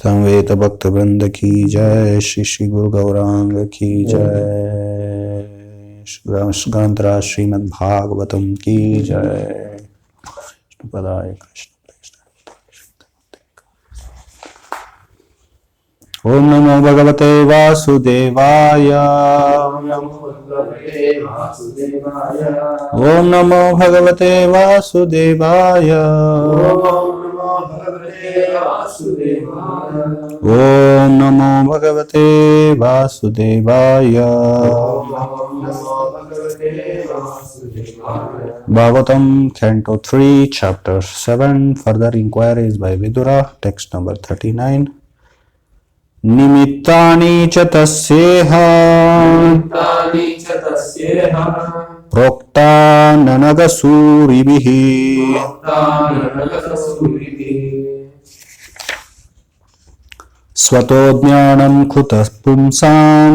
समवेत भक्त वृंद की जय। श्री श्री गुरु गौरांग की जय। ग्रंथराज श्रीमद् भागवतम की जय। पदाय कृष्ण। ओम नमो भगवते वासुदेवाय। ओम नमो भगवते वासुदेवाय। ओम नमो भगवते वासुदेवाय। Bhagavatam, Canto 3, Chapter 7, Further Inquiries by Vidura, text number 39. Nimittani cha tasyeha prokta nanagasuribihi svato jnanam khutas pumsam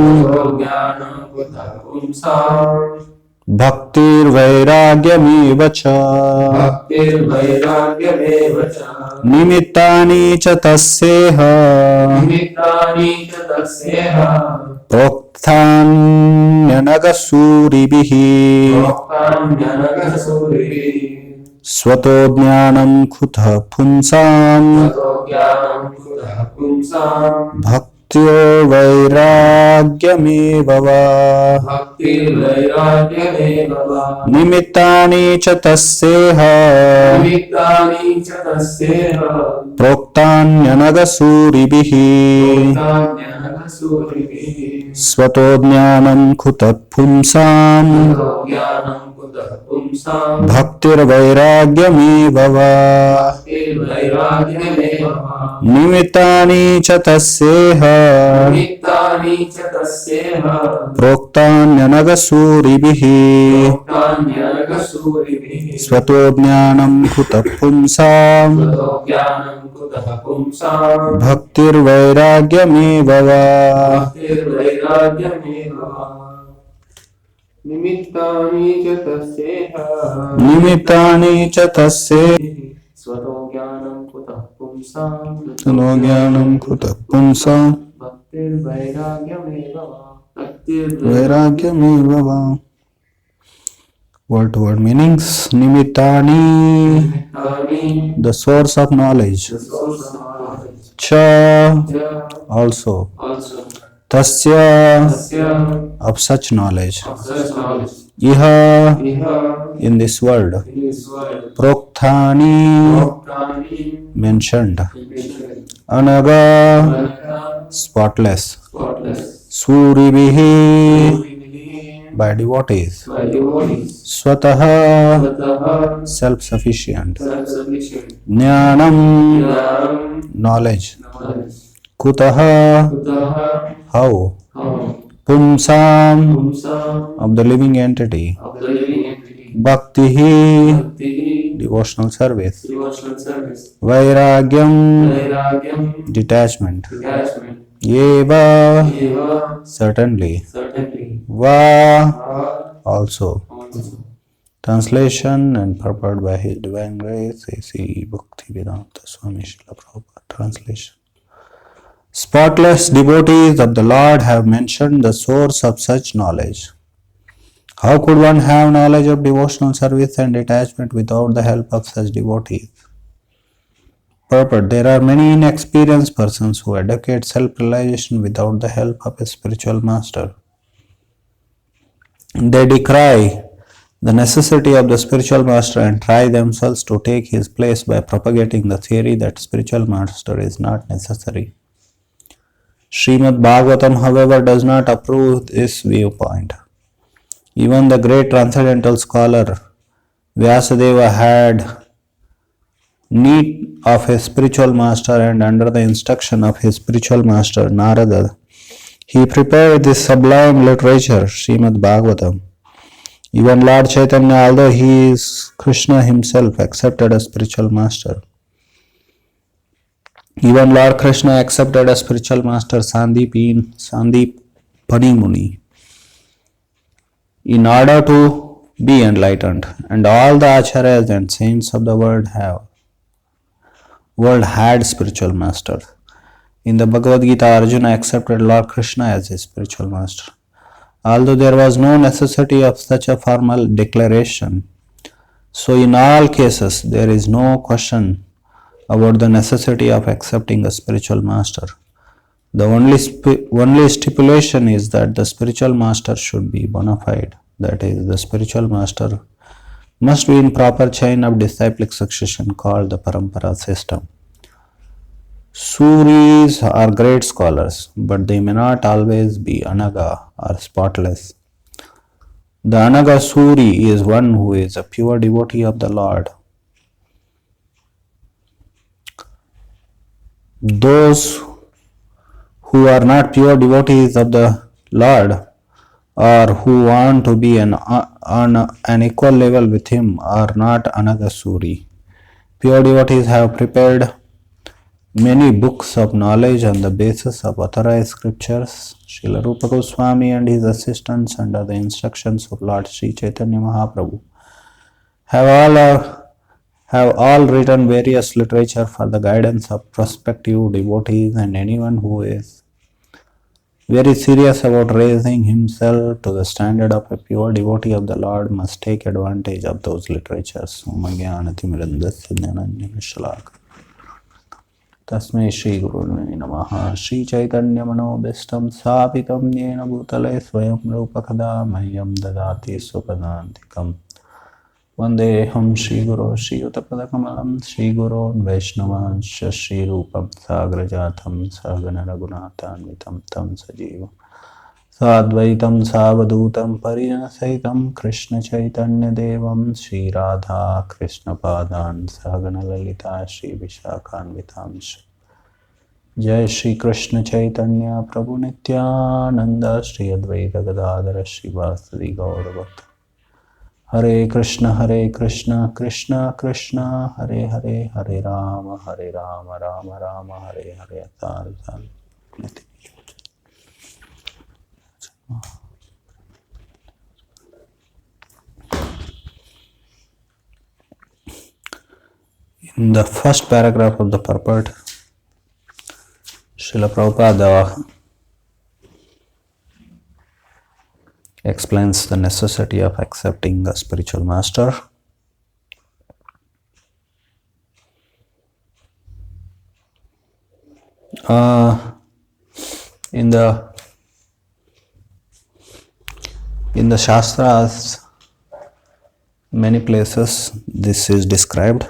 bhaktir vairagyameva cha nimittani cha tasyeha prokthanyanagasuuribihi svato jnanam khuta pumsam bhaktir vairagyameva va nimittani cha tasyeha prokthanyanagasuuribihi svato jnanam khutat pumsam bhaktir vairagyameva va nimittani cha tasyeha prokthanyanagasuuribihi svato jnanam khutat pumsam bhaktir vairagyameva va nimittani cha tasyeha svato jnanam kutah pumsam bhaktir vairagyameva va. Word to word meanings. Nimittani, the source of knowledge. Cha, also. Tasya, of such knowledge. Iha, in this world. Prokthani, mentioned. Anaga, spotless. Suribihi, by devotees. Swataha, self-sufficient. Jnanam, knowledge. Kutaha, how. Pumsam, of the living entity. Bhaktihi, devotional service. Vairagyam, detachment. Yeva, certainly. Va, also. Translation and purport by His Divine Grace, A.C. Bhaktivedanta Swami Srila Prabhupada. Translation. Spotless devotees of the Lord have mentioned the source of such knowledge. How could one have knowledge of devotional service and detachment without the help of such devotees? Purport. There are many inexperienced persons who advocate self-realization without the help of a spiritual master. They decry the necessity of the spiritual master and try themselves to take his place by propagating the theory that spiritual master is not necessary. Srimad Bhagavatam, however, does not approve this viewpoint. Even the great transcendental scholar Vyasadeva had need of a spiritual master, and under the instruction of his spiritual master Narada, he prepared this sublime literature, Srimad Bhagavatam. Even Lord Chaitanya, although he is Krishna himself, accepted a spiritual master. Even Lord Krishna accepted a spiritual master, Sandipani Muni, in order to be enlightened, and all the acharyas and saints of the world had spiritual masters. In the Bhagavad Gita, Arjuna accepted Lord Krishna as his spiritual master. Although there was no necessity of such a formal declaration, so in all cases there is no question about the necessity of accepting a spiritual master. The only stipulation is that the spiritual master should be bona fide. That is, the spiritual master must be in proper chain of disciplic succession called the Parampara system. Suris are great scholars, but they may not always be anaga or spotless. The anaga Suri is one who is a pure devotee of the Lord. Those who are not pure devotees of the Lord or who want to be on an equal level with him are not anaga Suri. Pure devotees have prepared many books of knowledge on the basis of authorized scriptures. Srila Rupa Goswami and his assistants, under the instructions of Lord Sri Chaitanya Mahaprabhu, have all written various literature for the guidance of prospective devotees, and anyone who is very serious about raising himself to the standard of a pure devotee of the Lord must take advantage of those literatures. तस्मै श्री गुरुवे नमः. श्री चैतन्य मनोभीष्टं स्थापितं येन भूतले स्वयं रूप कदा मह्यं ददाति स्वपदान्तिकम्. वन्देऽहं श्रीगुरो श्रीयुतपदकमलं श्रीगुरोन् वैष्णवांश्च श्रीरूपं साग्रजातं सहगण रघुनाथान्वितं तं सजीवं साद्वैतं सावधूतं परिजनसहितं कृष्णचैतन्यदेवं श्रीराधा कृष्णपादान् सहगण ललिता श्रीविशाखान्वितांश्च. जय श्री कृष्ण चैतन्य प्रभु नित्यानंद श्री अद्वैत गदाधर श्रीवासदि गौरभक्त. हरे कृष्ण कृष्ण कृष्ण हरे हरे, हरे Ram Ram Ram Hare Hare. In the first paragraph of the purport, Srila Prabhupada explains the necessity of accepting a spiritual master. In the Shastras, many places this is described.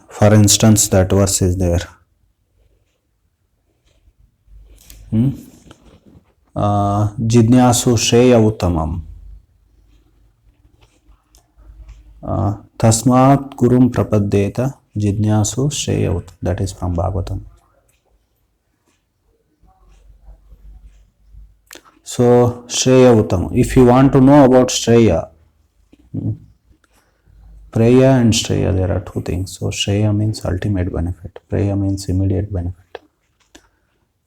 For instance, that verse is there. Jidnyasu Shreya Uttamam. Tasmat Gurum Prapaddeta Jidnyasu Shreya Uttamam. That is from Bhagavatam. So, Shreya Uttamam. If you want to know about Shreya, Preya and Shreya, there are two things. So, Shreya means ultimate benefit. Preya means immediate benefit.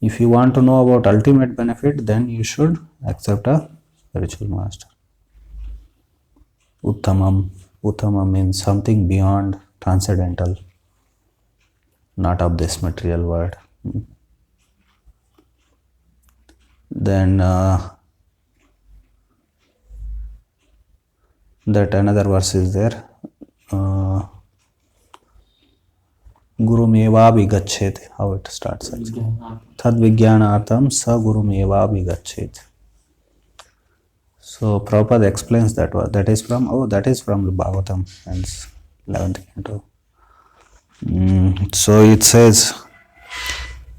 If you want to know about ultimate benefit, then you should accept a spiritual master. Uttamam. Uttamam means something beyond, transcendental, not of this material world. Then that another verse is there. Guru meva vigachet. How it starts? Tad vijnanartam sa guru meva vigachet. So Prabhupada explains that one. That is from the Bhagavatam, and 11th canto. So it says,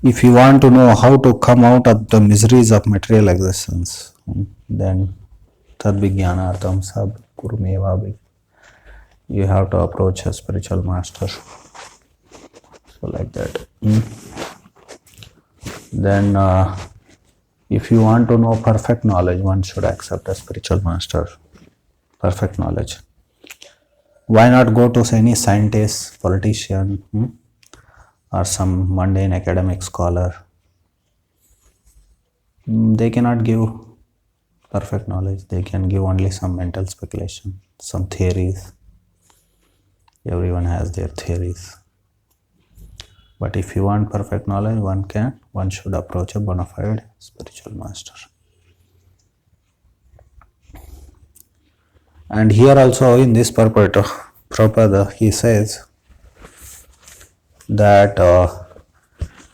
if you want to know how to come out of the miseries of material existence, then tad vijnanartam sa guru meva vigachet. You have to approach a spiritual master. So like that. Then if you want to know perfect knowledge, one should accept a spiritual master. Perfect knowledge. Why not go to any scientist, politician, or some mundane academic scholar? They cannot give perfect knowledge. They can give only some mental speculation, some theories. Everyone has their theories. But if you want perfect knowledge, one should approach a bona fide spiritual master. And here also in this purport, Prabhupada, he says that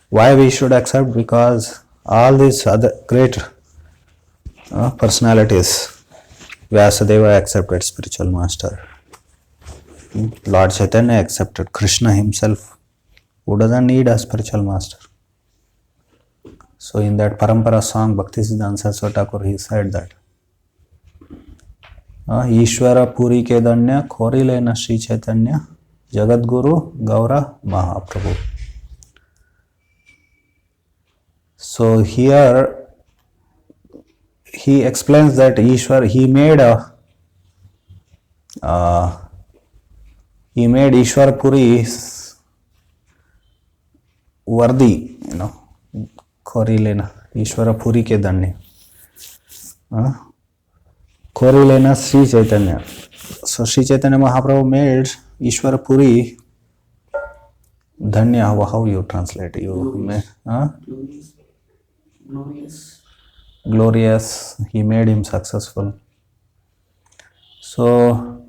why we should accept, because all these other great personalities, Vyasadeva accepted spiritual master. Lord Chaitanya accepted, Krishna himself, who doesn't need a spiritual master. So in that Parampara song, Bhaktisiddhanta Saraswati Thakur, he said that Ishvara Puri ke Danya, Khori Lena Sri Chaitanya, Jagat Guru Gaura Mahaprabhu. So here he explains that Ishwar, he made Ishwar Puri worthy, Khori Lena, Ishvara Puri ke Danya. Khori Lena Sri Chaitanya. So Sri Chaitanya Mahaprabhu made Ishwara Puri Dhanya. How you translate? Glorious. He made him successful. So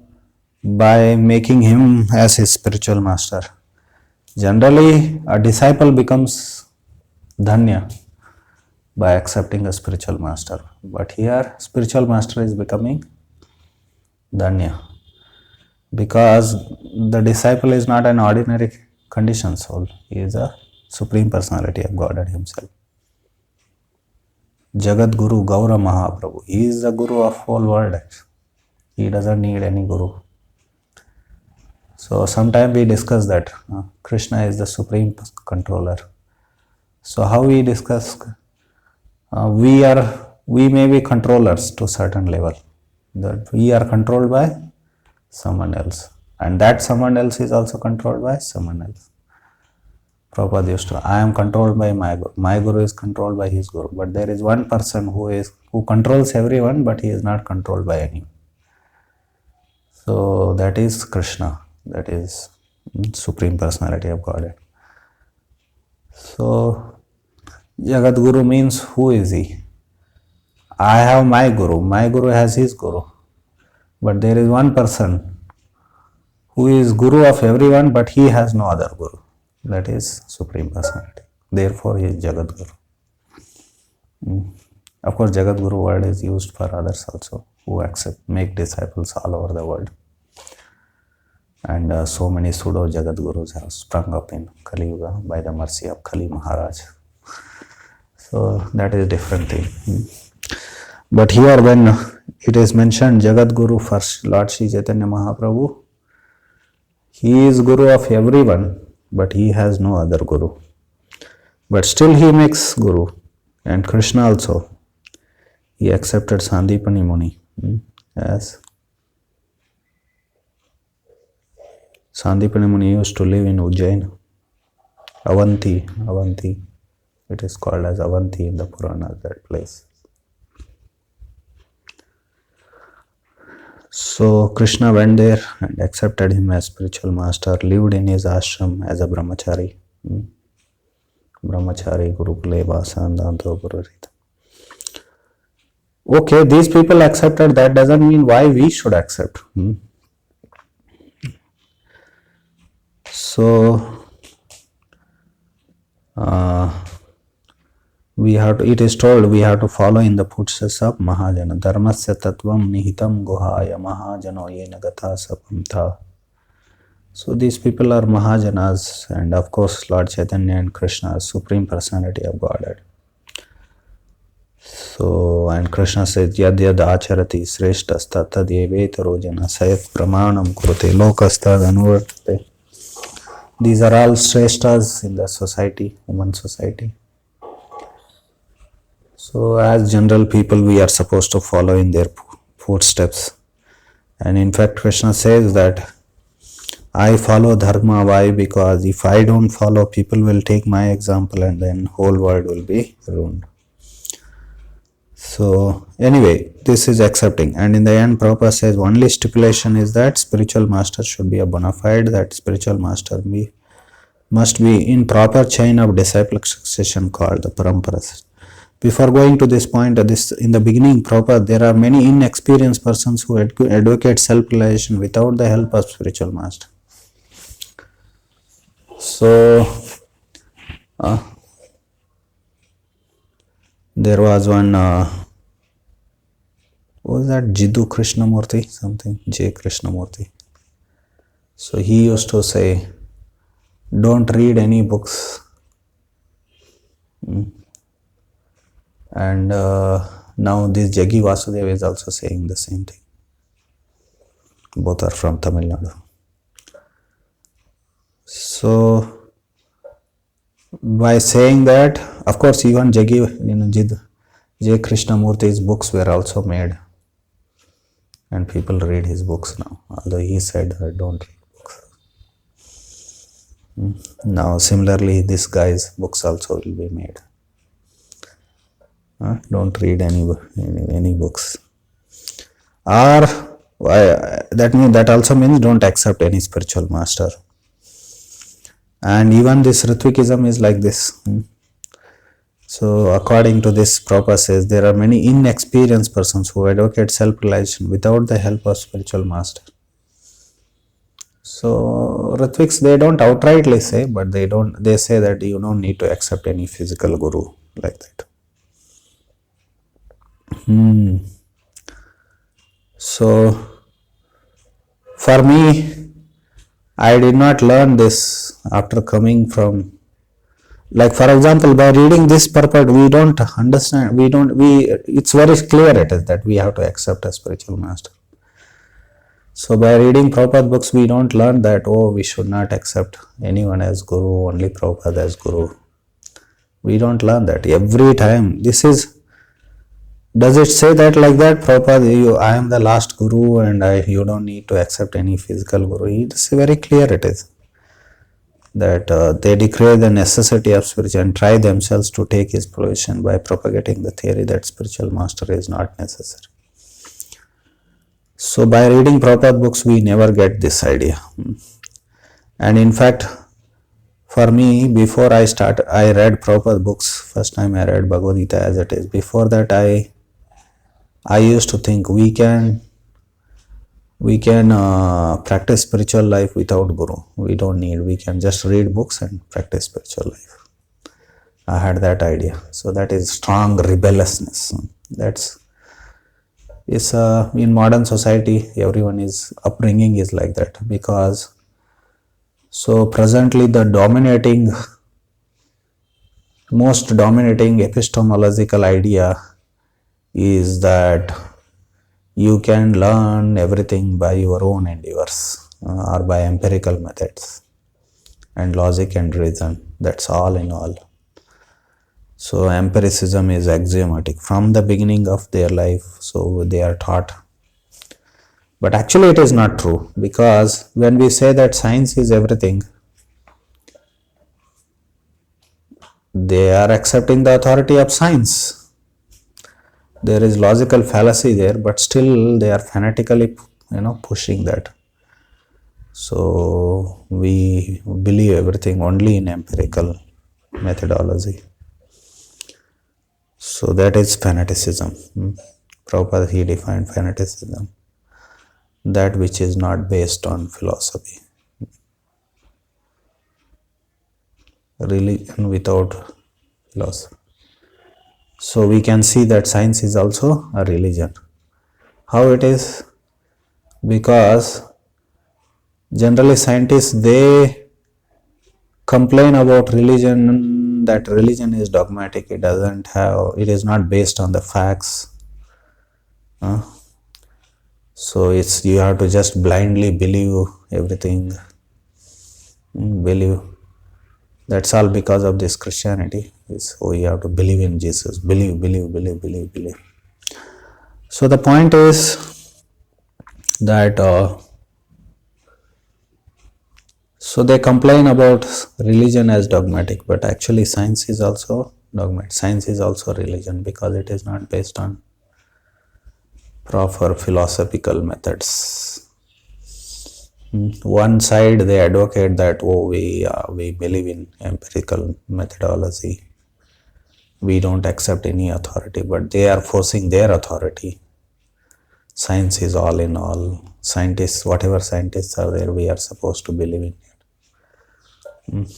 by making him as his spiritual master, generally a disciple becomes Dhanya by accepting a spiritual master. But here spiritual master is becoming Dhanya, because the disciple is not an ordinary conditioned soul. He is a Supreme Personality of Godhead himself. Jagat Guru Gaura Mahaprabhu. He is the Guru of whole world. He doesn't need any Guru. So sometime we discuss that Krishna is the Supreme Controller. So how we discuss? We may be controllers to a certain level. That we are controlled by someone else. And that someone else is also controlled by someone else. Prabhupada used to, I am controlled by my Guru. My Guru is controlled by his Guru. But there is one person who controls everyone, but he is not controlled by anyone. So that is Krishna. That is Supreme Personality of Godhead. So Jagat Guru means, who is he? I have my Guru. My Guru has his Guru. But there is one person who is Guru of everyone, but he has no other Guru. That is Supreme Personality. Therefore, he is Jagat Guru. Of course, Jagat Guru word is used for others also, who make disciples all over the world. And so many pseudo Jagat Gurus have sprung up in Kali Yuga by the mercy of Kali Maharaj. So that is a different thing. But here when it is mentioned Jagat Guru first, Lord Sri Chaitanya Mahaprabhu, he is Guru of everyone, but he has no other Guru. But still he makes Guru. And Krishna also, he accepted Sandipani Muni as Sandipani Muni used to live in Ujjain, Avanti. It is called as Avanti in the Puranas, that place. So Krishna went there and accepted him as spiritual master, lived in his ashram as a brahmachari. Brahmachari, Gurukule, Vasandanto, Gururita. Okay, these people accepted, that doesn't mean why we should accept. So it is told we have to follow in the footsteps of Mahajana. Dharmasya tattvam nihitam guhaya mahajano yena gata sapamtha. So these people are Mahajanas, and of course Lord Chaitanya and Krishna, Supreme Personality of Godhead. So, and Krishna says, Yad yad acharati sreshtas tad yevetaro jana sayat pramanam kurute lokastad anuvartate. These are all sreshtas in the society, human society. So as general people, we are supposed to follow in their footsteps. And in fact, Krishna says that I follow dharma. Why? Because if I don't follow, people will take my example and then whole world will be ruined. So anyway, this is accepting, and in the end Prabhupada says only stipulation is that spiritual master should be a bona fide, that spiritual master must be in proper chain of disciple succession called the paramparas. Before going to this point, this in the beginning, Prabhupada, there are many inexperienced persons who advocate self-realization without the help of spiritual master. So there was one, what was that, Jiddu Krishnamurti, something, J. Krishnamurti. So he used to say, don't read any books. And now this Jaggi Vasudeva is also saying the same thing. Both are from Tamil Nadu. So by saying that, of course, even J. Krishnamurti's books were also made, and people read his books now, although he said, don't read books. Now similarly, this guy's books also will be made. Don't read any books. Or that also means don't accept any spiritual master. And even this Ritvikism is like this. So according to this, Prabhupada says there are many inexperienced persons who advocate self-realization without the help of spiritual master. So Ritviks, they don't outrightly say, but they say that you don't need to accept any physical guru like that. So for me, I did not learn this after coming from, like for example, by reading this purport, we don't understand, it's very clear it is that we have to accept a spiritual master. So by reading Prabhupada books, we don't learn that, we should not accept anyone as guru, only Prabhupada as guru. We don't learn that. Every time, does it say that like that, Prabhupada, I am the last guru and you don't need to accept any physical guru? It's very clear it is. That they declare the necessity of spiritual and try themselves to take his position by propagating the theory that spiritual master is not necessary. So by reading Prabhupada books, we never get this idea. And in fact, for me, before I read Prabhupada books. First time I read Bhagavad Gita as it is. Before that, I used to think we can practice spiritual life without guru. We can just read books and practice spiritual life. I had that idea. So that is strong rebelliousness. In modern society, everyone's upbringing is like that, because so presently the most dominating epistemological idea is that you can learn everything by your own endeavors or by empirical methods and logic and reason. That's all in all. So empiricism is axiomatic from the beginning of their life. So they are taught. But actually it is not true, because when we say that science is everything, they are accepting the authority of science. There is logical fallacy there, but still they are fanatically, pushing that. So we believe everything only in empirical methodology. So that is fanaticism. Prabhupada, he defined fanaticism, that which is not based on philosophy. Religion without philosophy. So we can see that science is also a religion. How it is? Because generally scientists, they complain about religion, that religion is dogmatic. It is not based on the facts. So you have to just blindly believe everything. Believe. That's all because of this Christianity. You have to believe in Jesus. Believe. So the point is that so they complain about religion as dogmatic, but actually science is also dogmat. Science is also religion because it is not based on proper philosophical methods. One side they advocate that we believe in empirical methodology. We don't accept any authority, but they are forcing their authority. Science is all in all. Scientists, whatever scientists are there, we are supposed to believe in it.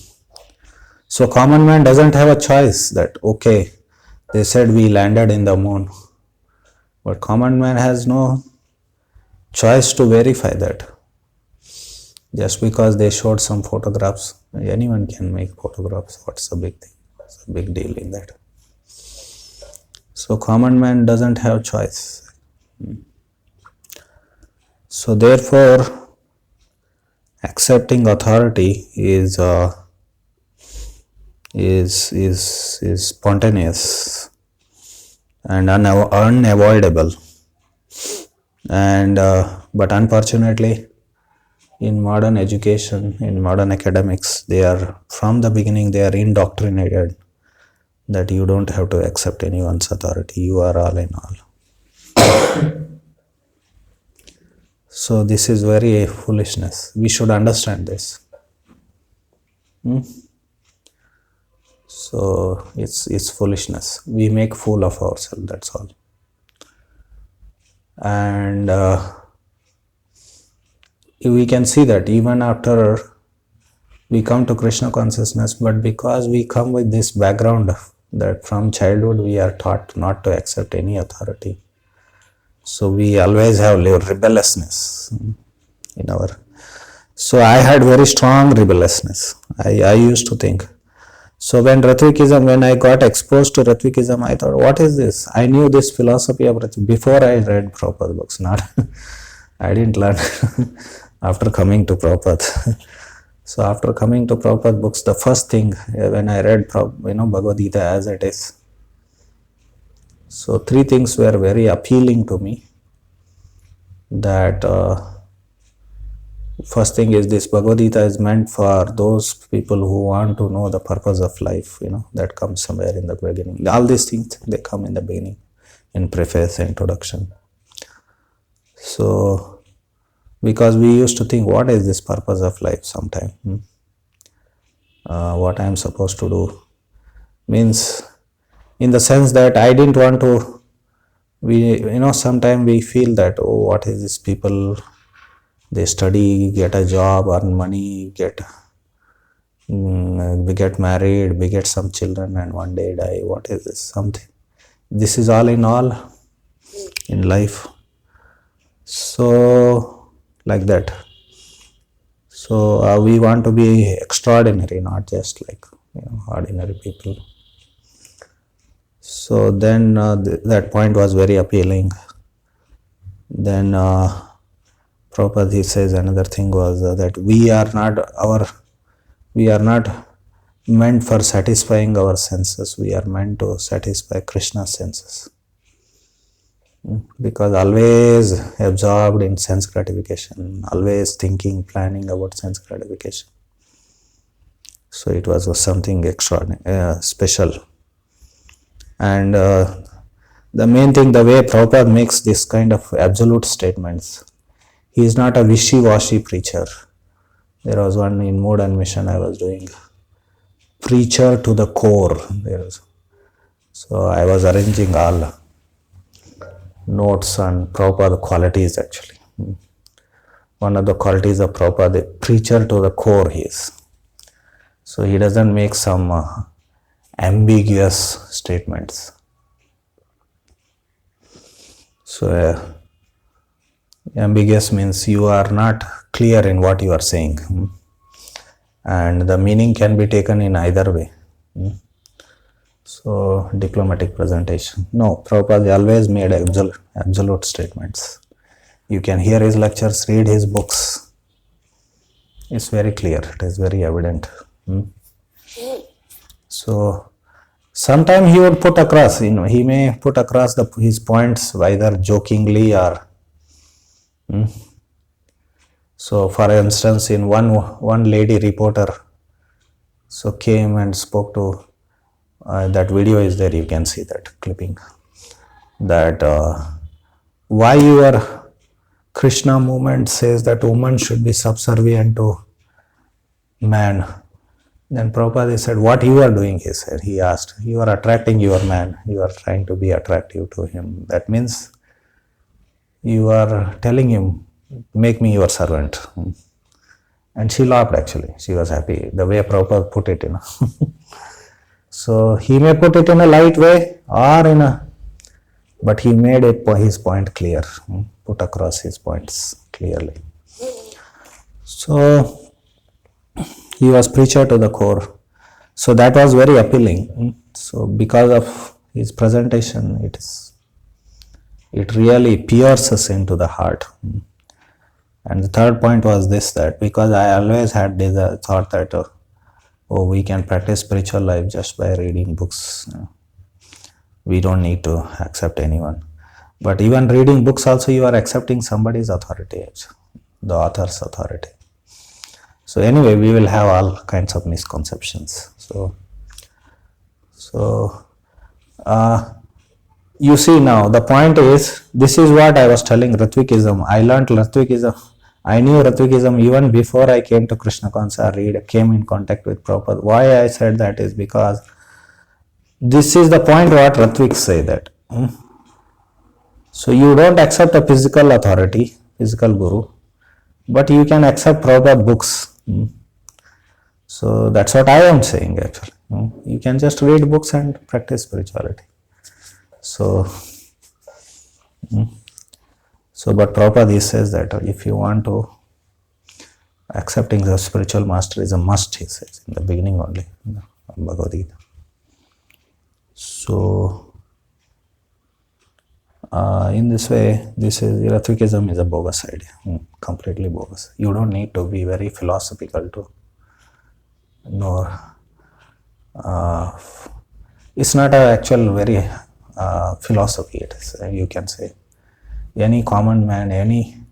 So common man doesn't have a choice that, okay, they said we landed in the moon. But common man has no choice to verify that. Just because they showed some photographs, anyone can make photographs. What's the big thing? What's the big deal in that? So common man doesn't have choice. So therefore, accepting authority is spontaneous and unavoidable. And but unfortunately, in modern education, in modern academics, they are from the beginning they are indoctrinated that you don't have to accept anyone's authority. You are all in all. So this is very foolishness. We should understand this. So it's foolishness. We make fool of ourselves. That's all. And we can see that even after we come to Krishna consciousness, but because we come with this background that from childhood we are taught not to accept any authority. So we always have rebelliousness in our. So I had very strong rebelliousness. I used to think. So when I got exposed to Ratvikism, I thought, what is this? I knew this philosophy of Ratvik before I read Prabhupada books. Not, I didn't learn after coming to Prabhupada. So after coming to Prabhupada books, the first thing when I read Bhagavad Gita as it is, so three things were very appealing to me. That first thing is this Bhagavad Gita is meant for those people who want to know the purpose of life, that comes somewhere in the beginning. All these things, they come in the beginning, in preface, introduction. So, because we used to think, what is this purpose of life sometime? What I am supposed to do? Means, in the sense that I didn't want to, sometimes we feel that, what is this people, they study, get a job, earn money, we get married, we get some children and one day die. What is this? Something. This is all in all in life. So, like that. So, we want to be extraordinary, not just like ordinary people. So then that point was very appealing. Then Prabhupada, he says another thing was that we are not meant for satisfying our senses. We are meant to satisfy Krishna's senses. Because always absorbed in sense gratification, always thinking, planning about sense gratification. So it was something extraordinary, special. And the main thing, the way Prabhupada makes this kind of absolute statements, he is not a wishy-washy preacher. There was one in Mood and Mission I was doing, preacher to the core. So I was arranging all notes on Prabhupada qualities actually. One of the qualities of Prabhupada, the preacher to the core he is. So he doesn't make some ambiguous statements. So ambiguous means you are not clear in what you are saying. And the meaning can be taken in either way. So, diplomatic presentation. No, Prabhupada always made absolute statements. You can hear his lectures, read his books. It's very clear, it is very evident. So, sometimes he would put across, he may put across his points either jokingly or. So, for instance, in one lady reporter, so came and spoke to that video is there, you can see that clipping, that why your Krishna movement says that woman should be subservient to man. Then Prabhupada said, what you are doing, he said, he asked, you are attracting your man, you are trying to be attractive to him. That means you are telling him, make me your servant. And she laughed actually, she was happy, the way Prabhupada put it, So he may put it in a light way or in a, but he made it his point clear, put across his points clearly. So he was preacher to the core. So that was very appealing. So because of his presentation, it really pierces into the heart. And the third point was this, that because I always had this thought that we can practice spiritual life just by reading books. We don't need to accept anyone. But even reading books also, you are accepting somebody's authority, the author's authority. So anyway, we will have all kinds of misconceptions. So you see now, the point is, this is what I was telling, Ratvikism. I learned Ratvikism. I knew Ratvikism even before I came to Krishna Conscious, came in contact with Prabhupada. Why I said that is because this is the point what Ratviks say that. So you don't accept a physical authority, physical guru, but you can accept Prabhupada books. So that's what I am saying actually. You can just read books and practice spirituality. So but Prabhupada, he says that if you want to, accepting the spiritual master is a must, he says, in the beginning only, in the Bhagavad Gita. So in this way, this is, Ratvikism is a bogus idea, completely bogus. You don't need to be very philosophical to know. It's not an actual very philosophy, it is, you can say. Any common man, any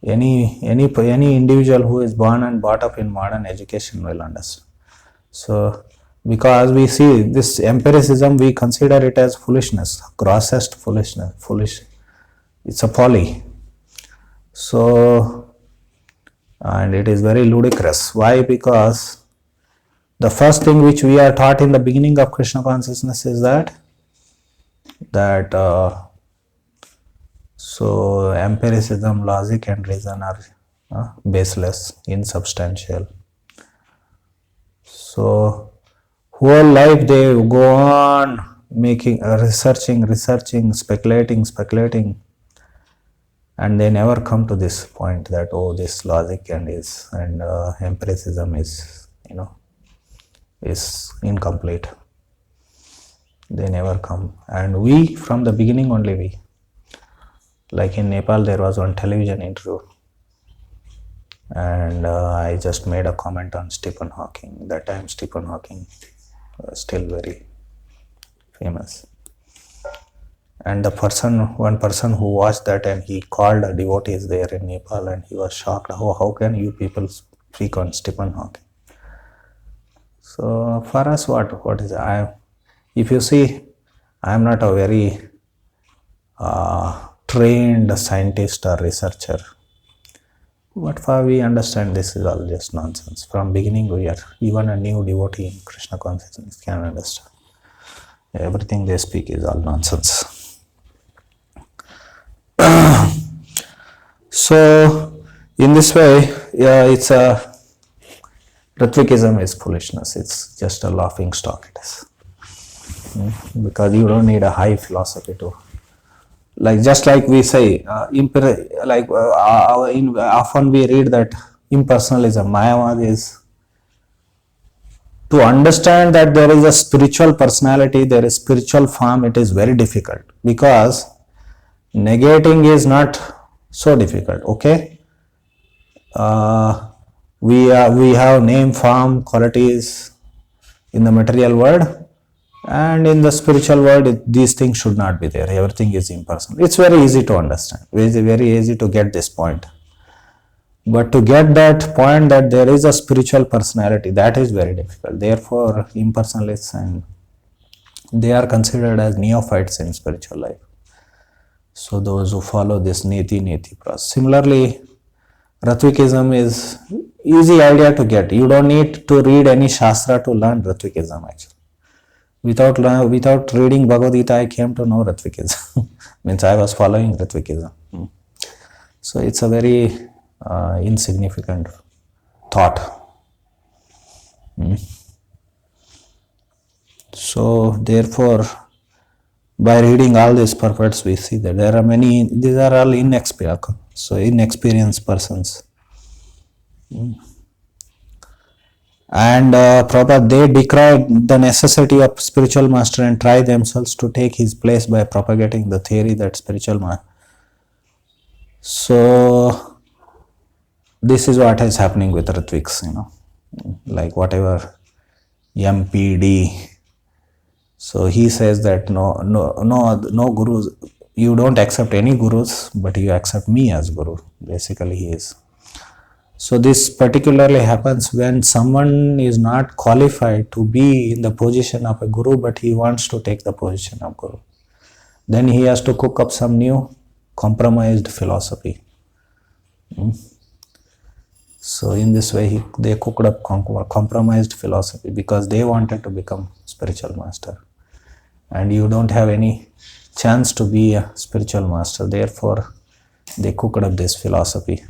individual who is born and brought up in modern education will understand. So because we see this empiricism, we consider it as foolishness, grossest foolishness, it's a folly. So, and it is very ludicrous. Why? Because the first thing which we are taught in the beginning of Krishna consciousness is that so empiricism, logic and reason are baseless, insubstantial. So whole life they go on making, researching, speculating, and they never come to this point that this logic and empiricism is is incomplete. They never come. And we, from the beginning only, like in Nepal, there was one television interview, and I just made a comment on Stephen Hawking. That time Stephen Hawking was still very famous. And one person who watched that, and he called a devotees there in Nepal, and he was shocked. How can you people speak on Stephen Hawking? So for us, what is if you see, I am not a very trained scientist or researcher, but for we understand this is all just nonsense. From beginning we are, even a new devotee in Krishna consciousness can understand. Everything they speak is all nonsense. So in this way, it's a Ratvikism is foolishness. It's just a laughing stock. It is. Because you don't need a high philosophy to, just like we say, often we read that impersonalism, Mayavad is, to understand that there is a spiritual personality, there is spiritual form, it is very difficult, because negating is not so difficult, okay? We have name, form, qualities in the material world, and in the spiritual world, these things should not be there. Everything is impersonal. It's very easy to understand. It's very easy to get this point. But to get that point that there is a spiritual personality, that is very difficult. Therefore, impersonalists and they are considered as neophytes in spiritual life. So those who follow this neti process. Similarly, Ratvikism is easy idea to get. You don't need to read any shastra to learn Ratvikism actually. Without reading Bhagavad Gita, I came to know Ratvikism. Means I was following Ratvikism. So it's a very insignificant thought. So therefore, by reading all these purports, we see that there are many, these are all inexperienced persons. And Prabhupada, they decry the necessity of spiritual master and try themselves to take his place by propagating the theory that spiritual master. So this is what is happening with Ritviks, like whatever MPD. So he says that no gurus, you don't accept any gurus, but you accept me as guru. Basically he is. So this particularly happens when someone is not qualified to be in the position of a guru, but he wants to take the position of guru. Then he has to cook up some new compromised philosophy. So in this way, they cooked up compromised philosophy because they wanted to become spiritual master. And you don't have any chance to be a spiritual master. Therefore, they cooked up this philosophy.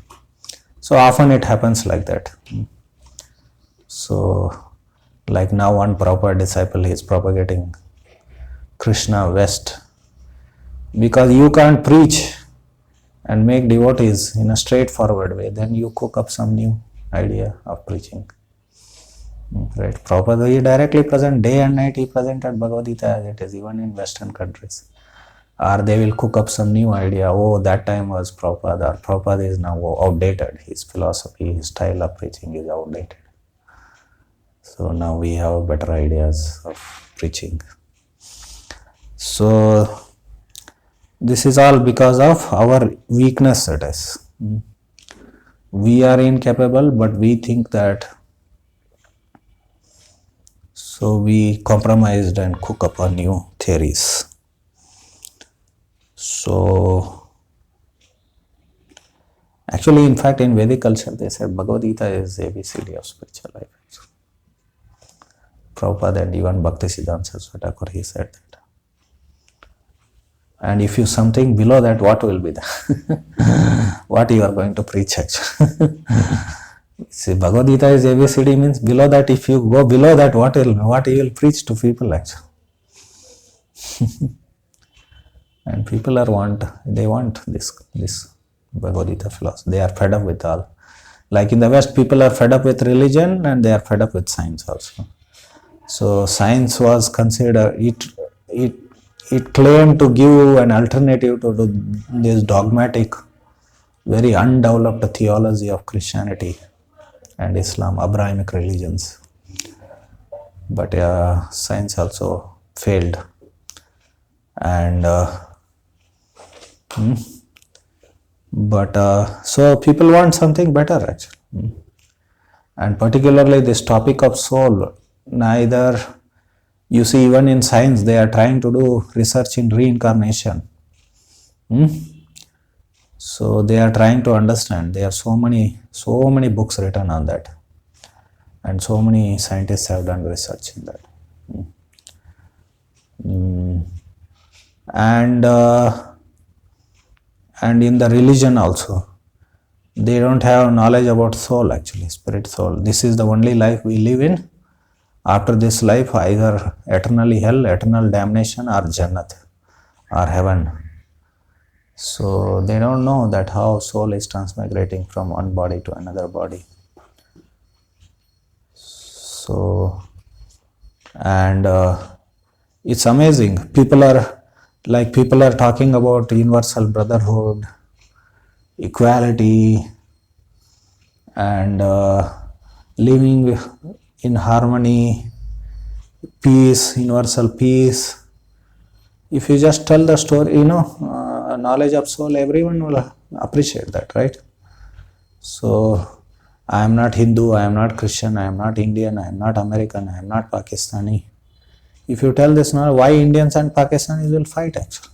So often it happens like that. So like now one proper disciple is propagating Krishna West. Because you can't preach and make devotees in a straightforward way, then you cook up some new idea of preaching. Right? Prabhupada, he directly present day and night, he presented Bhagavad Gita as it is, even in Western countries. Or they will cook up some new idea, oh, that time was Prabhupada, or Prabhupada is now outdated, his philosophy, his style of preaching is outdated. So now we have better ideas of preaching. So this is all because of our weakness, it is. We are incapable, but we think that. So we compromised and cook up our new theories. So actually, in fact, in Vedic culture, they said Bhagavad Gita is ABCD of spiritual life. Prabhupada and even Bhaktisiddhanta Saraswati Thakur, he said that. And if you something below that, what will be that? What you are going to preach actually? See, Bhagavad Gita is ABCD means below that, if you go below that, what you will preach to people actually? And people want this Bhagavad Gita philosophy. They are fed up with all. Like in the West, people are fed up with religion and they are fed up with science also. So science was considered, it claimed to give an alternative to this dogmatic, very undeveloped theology of Christianity and Islam, Abrahamic religions. But science also failed. And so people want something better actually. And particularly this topic of soul, neither, you see, even in science they are trying to do research in reincarnation. So they are trying to understand. There are so many books written on that, and so many scientists have done research in that. And in the religion also, they don't have knowledge about soul actually, spirit soul. This is the only life we live in. After this life, either eternally hell, eternal damnation, or Jannat, or heaven. So they don't know that how soul is transmigrating from one body to another body. So, and it's amazing. People are talking about universal brotherhood, equality, and living in harmony, peace, universal peace. If you just tell the story, knowledge of soul, everyone will appreciate that, right? So, I am not Hindu, I am not Christian, I am not Indian, I am not American, I am not Pakistani. If you tell this now, why Indians and Pakistanis will fight actually?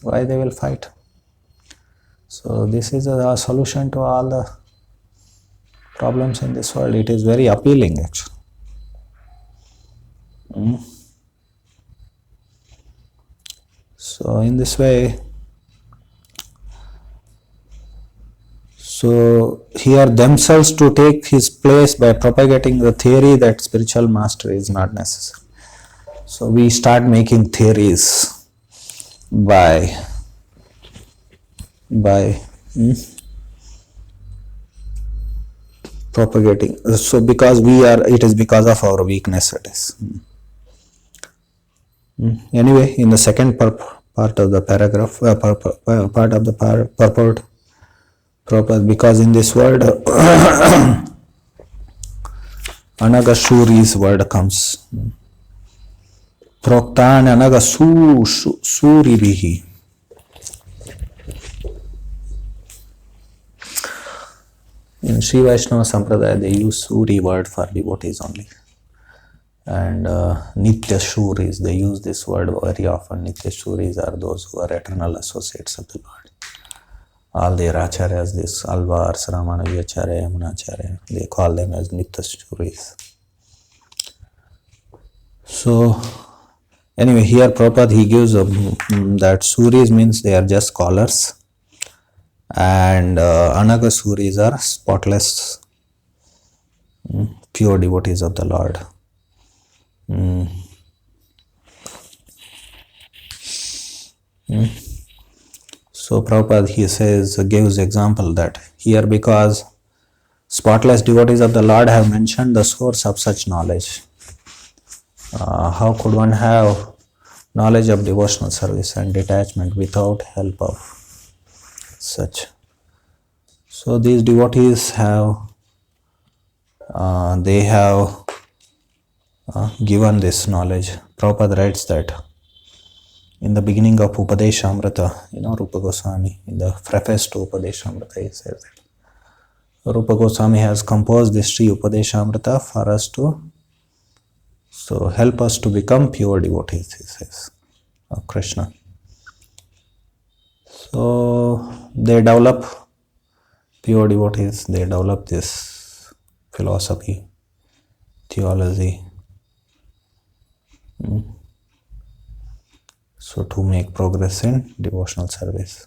Why they will fight? So this is a solution to all the problems in this world. It is very appealing actually. So in this way, so here themselves to take his place by propagating the theory that spiritual mastery is not necessary. So we start making theories by propagating. So because it is because of our weakness it is. Anyway, in the second part of the paragraph, part of the purport, because in this word, Anagashuri's word comes. Proktan Anagasuribihi. In Sri Vaishnava Sampradaya, they use Suri word for devotees only. And Nitya Shuris, they use this word very often. Nitya Shuris are those who are eternal associates of the Lord. All their acharyas, this Alvars, Ramanujacharya, Yamunacharya, they call them as Nitya Shuris. So, anyway, here Prabhupada, he gives that Suris means they are just scholars. And Anagasuris are spotless, pure devotees of the Lord. So Prabhupada, he says, gives example that here because spotless devotees of the Lord have mentioned the source of such knowledge. How could one have knowledge of devotional service and detachment without help of such? So these devotees have, given this knowledge. Prabhupada writes that in the beginning of Upadeshamrita, Rupa Goswami, in the preface to Upadeshamrita, he says that Rupa Goswami has composed this Sri Upadeshamrita for us to, so help us to become pure devotees, he says, of Krishna. So they develop, pure devotees, they develop this philosophy, theology, so to make progress in devotional service.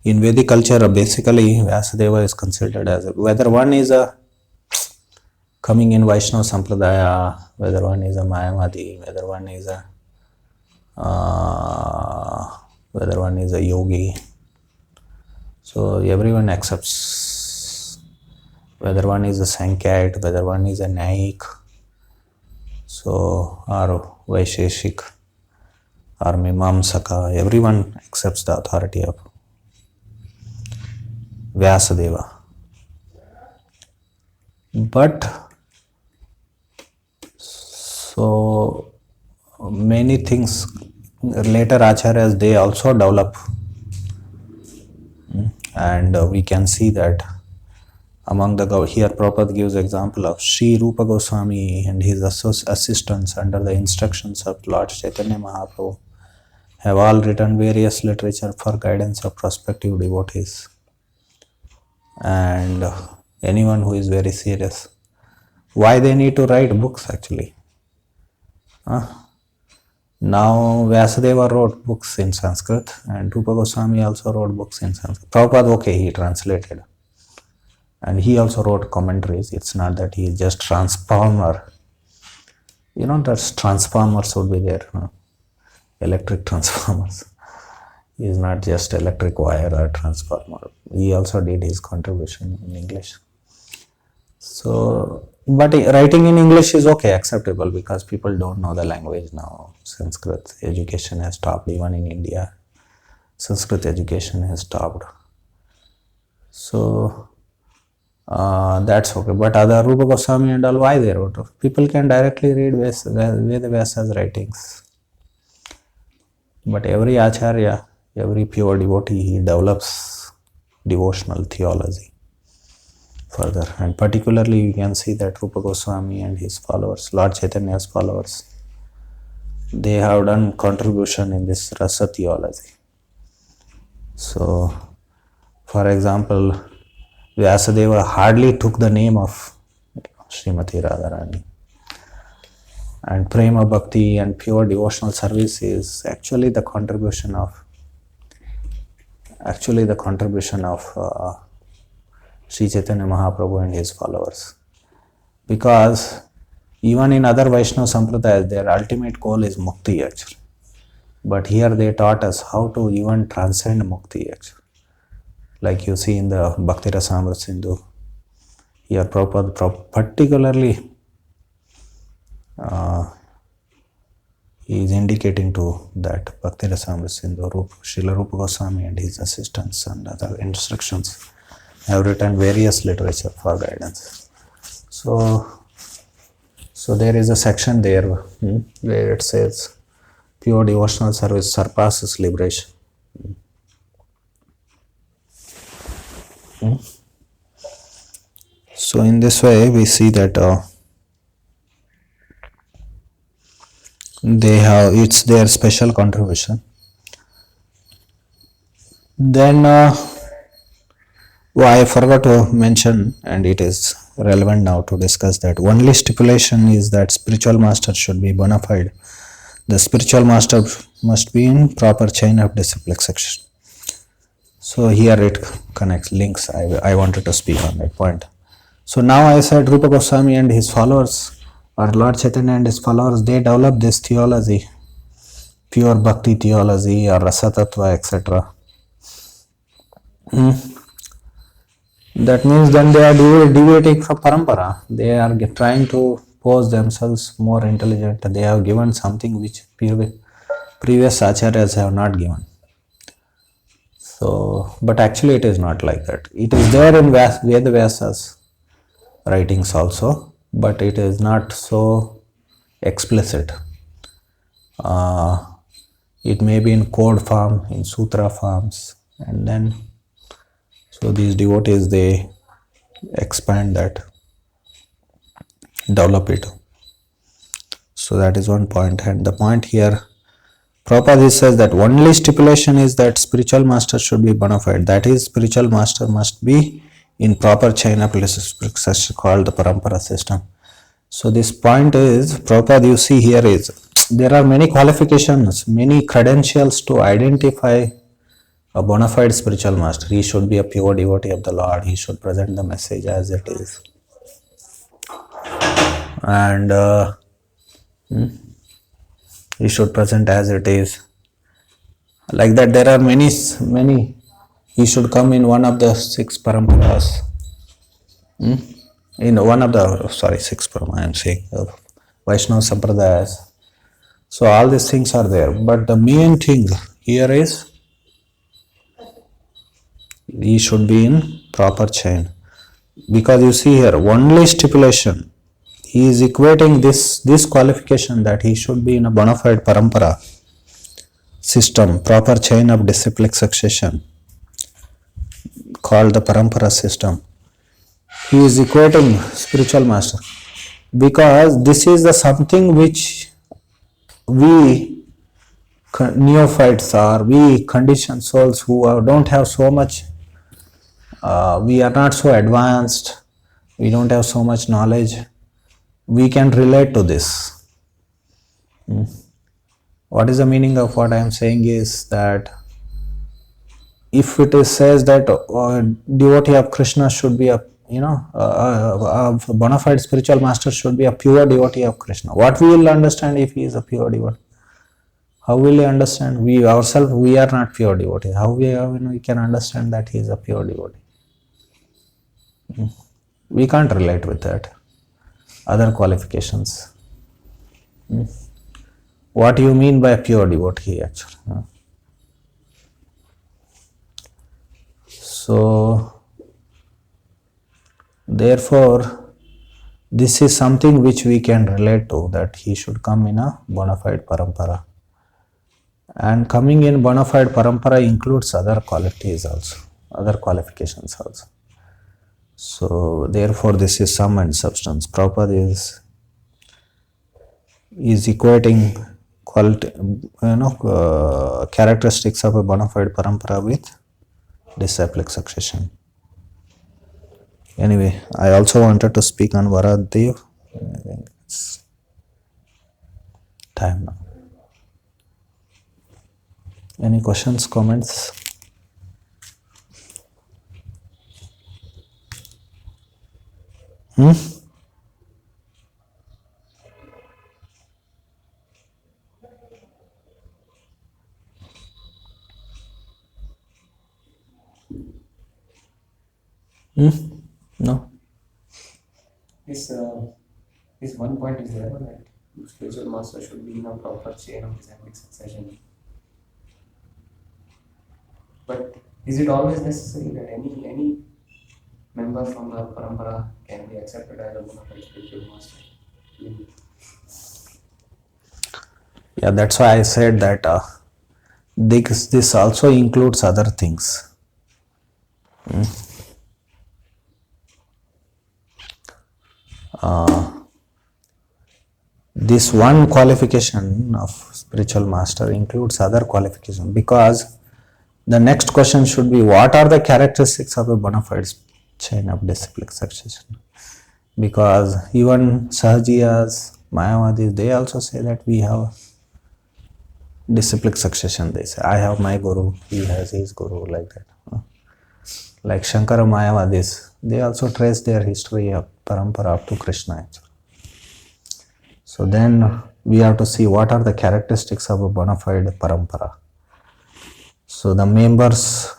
In Vedic culture, basically Vyasadeva is considered as whether one is a coming in Vaishnava Sampradaya, whether one is a Mayavadi, whether one is a yogi. So everyone accepts, whether one is a Sankhyaite, whether one is a Naik, so or Vaisheshik or Mimamsaka, everyone accepts the authority of Vyasadeva. But so many things later acharyas, they also develop, and we can see that among the, here Prabhupada gives example of Sri Rupa Goswami and his assistants under the instructions of Lord Chaitanya Mahaprabhu have all written various literature for guidance of prospective devotees. And anyone who is very serious, why they need to write books actually? Now Vyasadeva wrote books in Sanskrit and Rupa Goswami also wrote books in Sanskrit. Prabhupada, okay, he translated. And he also wrote commentaries. It's not that he is just transformer. That transformers would be there. Electric transformers. He is not just electric wire or transformer. He also did his contribution in English. So, but writing in English is okay, acceptable, because people don't know the language now. Sanskrit education has stopped, even in India. Sanskrit education has stopped. So, that's okay. But other Rupa Goswami and all, why they wrote? People can directly read Veda Vyasa's writings. But every acharya, every pure devotee, he develops devotional theology further. And particularly you can see that Rupa Goswami and his followers, Lord Chaitanya's followers, they have done contribution in this rasa theology. So, for example, Vyasadeva hardly took the name of Srimati Radharani. And Prema Bhakti and pure devotional service is actually the contribution of Sri Chaitanya Mahaprabhu and his followers. Because even in other Vaishnava Sampradayas, their ultimate goal is mukti actually. But here they taught us how to even transcend mukti actually. Like you see in the Bhakti Rasamrita Sindhu, here Prabhupada particularly he is indicating to that Bhakti Rasamrita Sindhu, Srila Rupa Goswami and his assistants and other instructions have written various literature for guidance. So there is a section there where it says pure devotional service surpasses liberation. So in this way we see that it's their special contribution. Then I forgot to mention, and it is relevant now to discuss, that only stipulation is that spiritual master should be bona fide. The spiritual master must be in proper chain of disciplic succession. So here it connects, links. I wanted to speak on that point. So now I said Rupa Goswami and his followers, or Lord Chaitanya and his followers, they develop this theology, pure bhakti theology or rasa tattva, etc. That means then they are deviating from parampara. They are trying to pose themselves more intelligent. They have given something which previous acharyas have not given. So, but actually it is not like that. It is there in Veda Vyasa's writings also, but it is not so explicit. It may be in code form, in sutra forms, and then so these devotees, they expand that, develop it. So that is one point. And the point here, Prabhupada says that only stipulation is that spiritual master should be bona fide. That is, spiritual master must be in proper chain of succession called the parampara system. So this point is, Prabhupada, you see here is, there are many qualifications, many credentials to identify a bona fide spiritual master. He should be a pure devotee of the Lord. He should present the message as it is. And he should present as it is. Like that, there are many. He should come in one of the 6 paramparas. In one of the, 6 paramparas, I am saying, Vaishnava Sampradayas. So all these things are there. But the main thing here is, he should be in proper chain. Because you see here, only stipulation, he is equating this qualification that he should be in a bona fide parampara system, proper chain of disciplic succession called the parampara system. He is equating spiritual master, because this is the something which we neophytes or we conditioned souls who don't have so much, we are not so advanced, we don't have so much knowledge, we can relate to this. What is the meaning of what I am saying is that if it is says that devotee of Krishna should be a bona fide spiritual master should be a pure devotee of Krishna, what we will understand if he is a pure devotee? How will we understand? We ourselves, we are not pure devotees. How we can understand that he is a pure devotee? We can't relate with that. Other qualifications. What do you mean by pure devotee actually? So, therefore, this is something which we can relate to, that he should come in a bona fide parampara. And coming in bona fide parampara includes other qualities also, other qualifications also. So therefore this is sum and substance. Prabhupada is equating quality, characteristics of a bona fide parampara with disciplic succession. Anyway, I also wanted to speak on Varadev. I think it's time now. Any questions, comments? No? This one point is there that spiritual master should be in a proper chain of disciplic succession. But is it always necessary that any member from the parampara can be accepted as a bona fide spiritual master? Yeah, that's why I said that this also includes other things. This one qualification of spiritual master includes other qualifications, because the next question should be, what are the characteristics of a bona fide chain of disciplic succession? Because even Sahajiyas, Mayavadis, they also say that we have disciplic succession. They say, I have my guru, he has his guru, like that. Like Shankara Mayavadis, they also trace their history of parampara up to Krishna, actually. So then we have to see what are the characteristics of a bona fide parampara. So the members,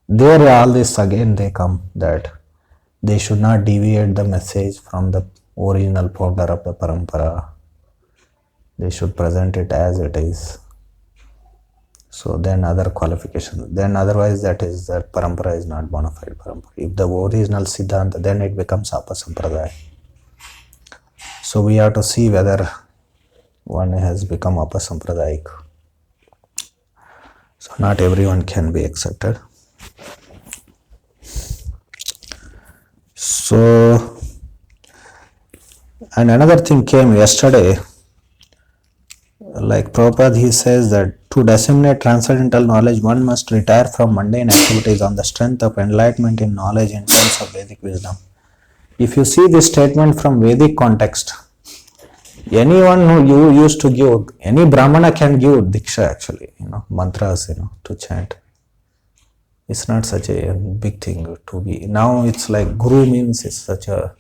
there all this again they come, that they should not deviate the message from the original founder of the parampara. They should present it as it is. So then other qualifications. Then otherwise that parampara is not bona fide parampara. If the original Siddhanta, then it becomes Apasampradaya. So we have to see whether one has become Apasampradayic. So not everyone can be accepted. So, and another thing came yesterday, like Prabhupada, he says that to disseminate transcendental knowledge, one must retire from mundane activities on the strength of enlightenment in knowledge in terms of Vedic wisdom. If you see this statement from Vedic context, anyone who you used to give, any Brahmana can give Diksha actually, mantras, to chant. It's not such a big thing to be. Now it's like Guru means it's such a,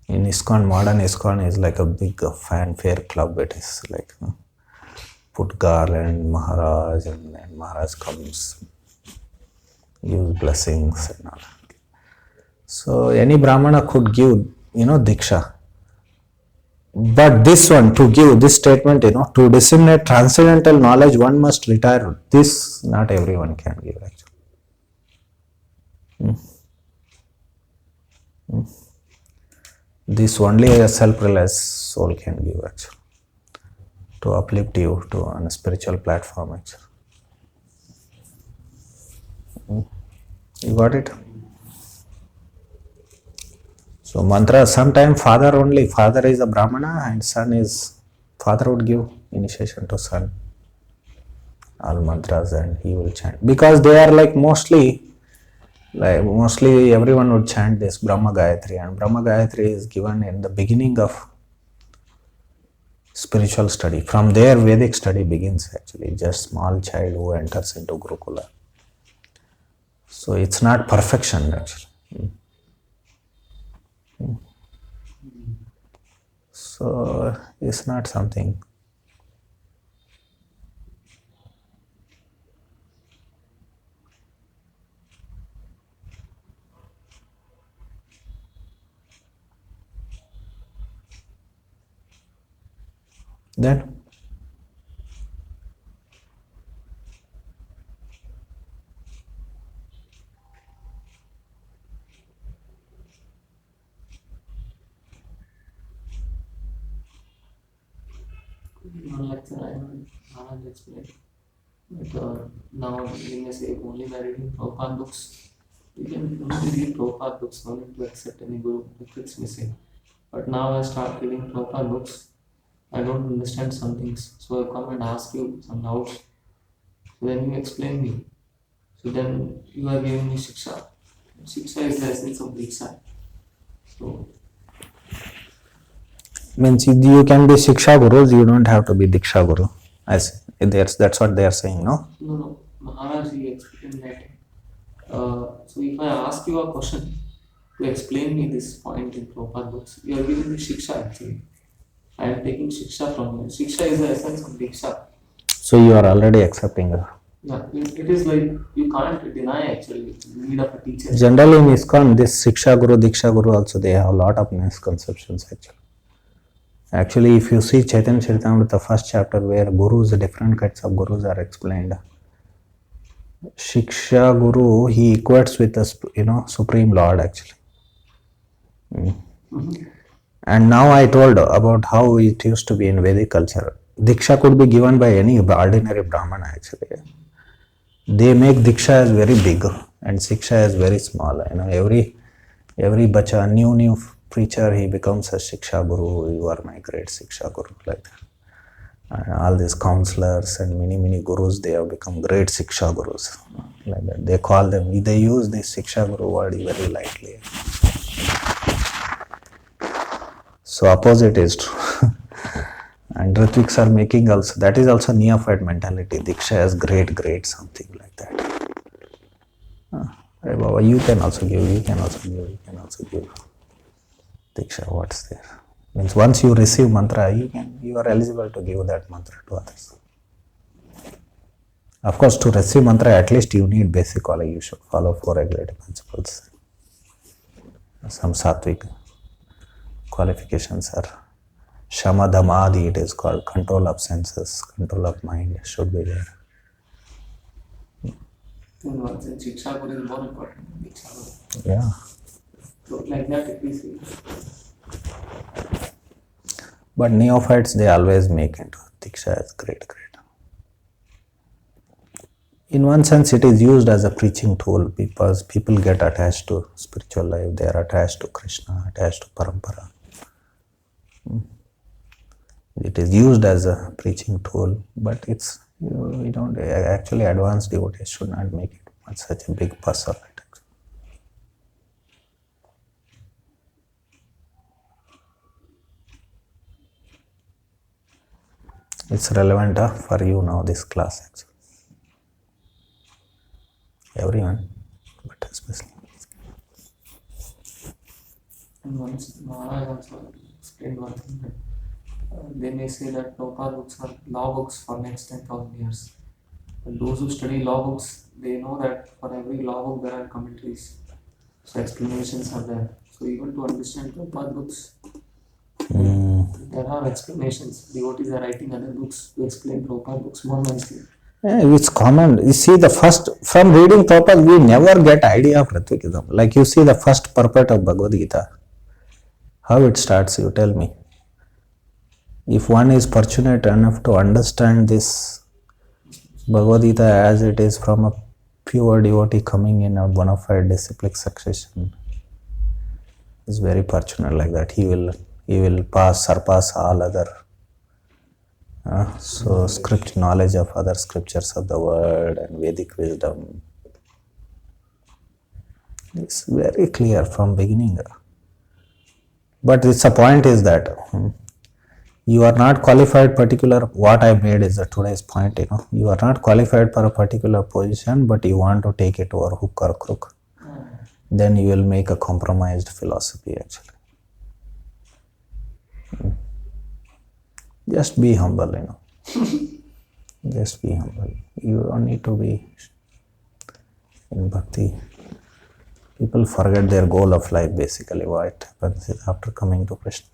in ISKCON, modern ISKCON is like a big fanfare club. It is like, put garland, Maharaj, and then Maharaj comes, gives blessings and all. So any Brahmana could give, Diksha. But this one, to give this statement, to disseminate transcendental knowledge, one must retire. This not everyone can give actually. This only a self-realized soul can give actually, to uplift you to on a spiritual platform actually. You got it? So mantra, sometimes father is a Brahmana and father would give initiation to son, all mantras, and he will chant. Because they are like mostly everyone would chant this Brahma Gayatri, and Brahma Gayatri is given in the beginning of spiritual study. From there Vedic study begins actually, just small child who enters into Gurukula. So it's not perfection actually. So it's not something. Then One lecture I heard Maharaj explain that now in a say only by reading Prabhupada books You can only read Prabhupada books, no need to accept any guru if it's missing. But now I start reading Prabhupada books, I don't understand some things, so I come and ask you some doubts. So then you explain me. So then you are giving me Shiksha. Shiksha is the essence of Diksha. So Means you can be Shiksha Gurus, you don't have to be Diksha Guru. That's what they are saying, no? no, Maharaj he explained that. So if I ask you a question to explain me this point in Prabhupada books, you are giving me Shiksha actually. I am taking Shiksha from you. Shiksha is the essence of Diksha. So you are already accepting her. Yeah, it is like you can't deny actually the need of a teacher. Generally in ISKCON, this Shiksha Guru, Diksha Guru also, they have a lot of misconceptions actually. Actually, if you see Chaitanya Charitamrita, the first chapter where gurus, different kinds of gurus are explained. Shiksha Guru, he equates with the Supreme Lord actually. And now I told about how it used to be in Vedic culture. Diksha could be given by any ordinary Brahmana actually. They make Diksha as very big and Shiksha as very small. Every bacha, new preacher, he becomes a Shiksha Guru. You are my great Shiksha Guru, like that. And all these counselors and many gurus, they have become great Shiksha Gurus, like that. They call them, they use this Shiksha Guru word very lightly. So opposite is true. And Ritviks are making also, that is also neophyte mentality. Diksha as great, something like that. Hey Baba, you can also give. Diksha, what's there? Means once you receive mantra, you are eligible to give that mantra to others. Of course, to receive mantra, at least you need basic quality. You should follow 4 regulative principles. Some sattvic qualifications are Shama Dhamadi, it is called. Control of senses, control of mind should be there. In one sense, Shiksha Guru is more important than Diksha Guru. Yeah. So like that if we see. But neophytes, they always make into Diksha as great. In one sense, it is used as a preaching tool because people get attached to spiritual life. They are attached to Krishna, attached to Parampara. It is used as a preaching tool, but it's, we don't, actually advanced devotees should not make it such a big fuss of it. It's relevant for you now, this class actually. Everyone, but especially. And once Maharaj also explained one thing that they may say that Prabhupada books are law books for next 10,000 years. But those who study law books, they know that for every law book there are commentaries. So explanations are there. So even to understand Prabhupada books, there are explanations. Devotees are writing other books to explain Prabhupada books more nicely. It's common. You see, from reading Prabhupada, we never get idea of Ritvikism. Like you see the first purport of Bhagavad Gita. How it starts, you tell me. If one is fortunate enough to understand this Bhagavad Gita as it is from a pure devotee coming in a bona fide disciplic succession, is very fortunate like that. He will surpass all other script knowledge of other scriptures of the world and Vedic wisdom. It's very clear from beginning. But the point is that you are not qualified what I made is today's point, you are not qualified for a particular position, but you want to take it over hook or crook. Then you will make a compromised philosophy actually. Just be humble, Just be humble. You don't need to be in bhakti. People forget their goal of life basically. What happens is after coming to Krishna.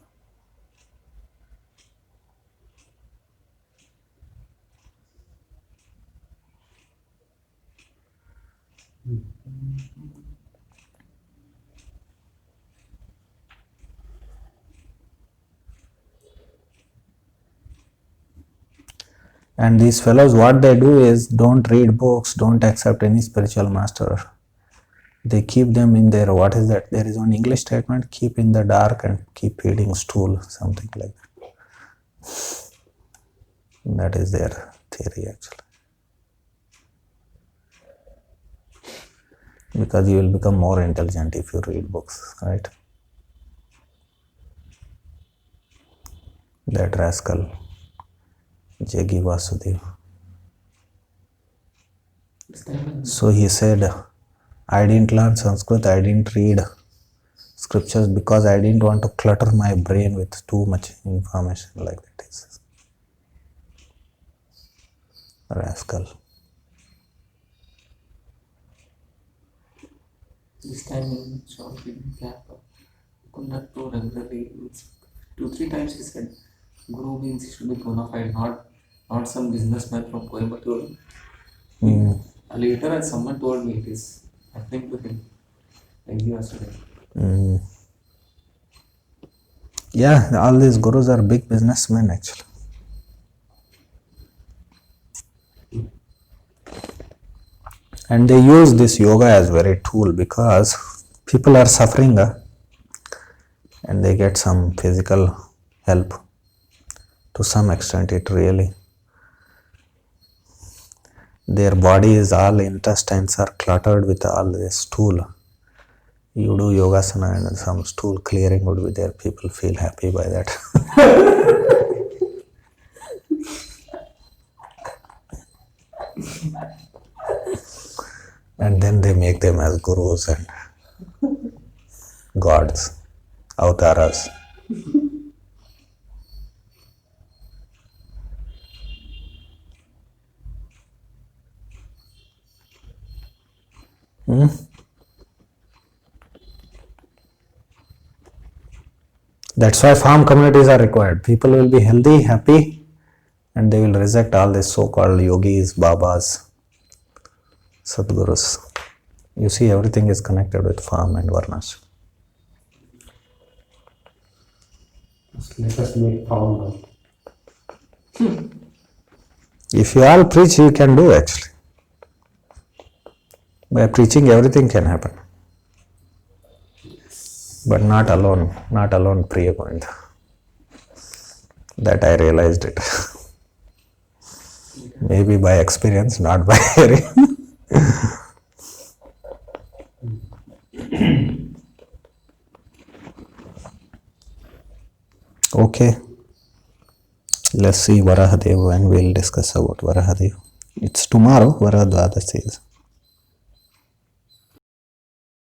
And these fellows, what they do is don't read books, don't accept any spiritual master. they keep them in their, what is that? There is one English statement, keep in the dark and keep feeding stool, something like that. That is their theory actually. Because you will become more intelligent if you read books, right? That rascal, Jaggi Vasudev. So he said, I didn't learn Sanskrit, I didn't read scriptures because I didn't want to clutter my brain with too much information like that. Is rascal. This time in short reading camp, Kundak told regularly, 2-3 times he said, Guru means he should be bona fide, not some businessman from Coimbatore. Later, someone told me it is happening to him. Like he was today. Yeah, all these gurus are big businessmen actually. And they use this yoga as very tool because people are suffering and they get some physical help. To some extent, it really, their body is all, intestines are cluttered with all this stool. You do yogasana and some stool clearing would be there. People feel happy by that. And then they make them as gurus and gods, avataras. That's why farm communities are required. People will be healthy, happy, and they will reject all these so-called yogis, babas, sadgurus. You see, everything is connected with farm and varnas. Let us make farm. If you all preach, you can do actually. By preaching, everything can happen. But not alone Priya Govinda. That I realized it. Maybe by experience, not by hearing. Okay. Let's see Varahadev and we'll discuss about Varahadev. It's tomorrow, Varahadvadasi is.